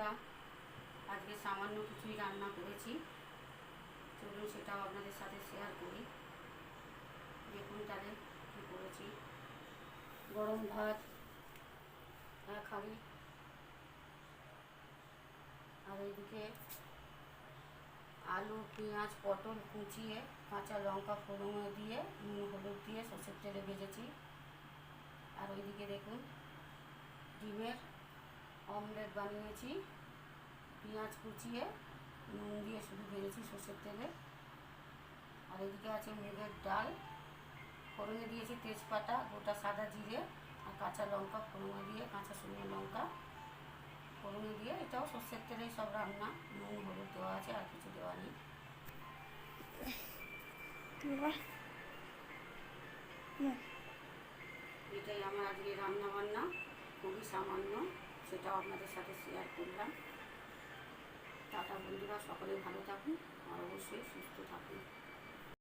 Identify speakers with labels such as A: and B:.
A: বন্ধুরা, আজকে সামান্য কিছুই রান্না করেছি, চলুন সেটাও আপনাদের সাথে শেয়ার করি। দেখুন তাহলে কী করেছি। গরম ভাত এক হাঁড়ি, আর এইদিকে আলু পেঁয়াজ পটল কুচিয়ে কাঁচা লঙ্কা ফোড়নে দিয়ে নুন হলুদ দিয়ে সর্ষের তেলে ভেজেছি। আর ওইদিকে দেখুন ডিমের অমলেট বানিয়েছি, পেঁয়াজ কুচিয়ে নুন দিয়ে শুধু ভেজেছি সর্ষের তেলে। আর এদিকে আছে মুগের ডাল, ফোড়নে দিয়েছি তেজপাতা গোটা সাদা জিরে আর কাঁচা লঙ্কা ফোড়নে দিয়ে, কাঁচা শুকনো লঙ্কা ফোড়নে দিয়ে, এটাও সর্ষের তেলেই সব রান্না, নুন হলুদ দেওয়া আছে, আর কিছু দেওয়া নেই। এটাই আমার আজকে রান্না বান্না, খুবই সামান্য, সেটাও আপনাদের সাথে শেয়ার করলাম। টাটা বন্ধুরা, সকলে ভালো থাকুন আর অবশ্যই সুস্থ থাকুন।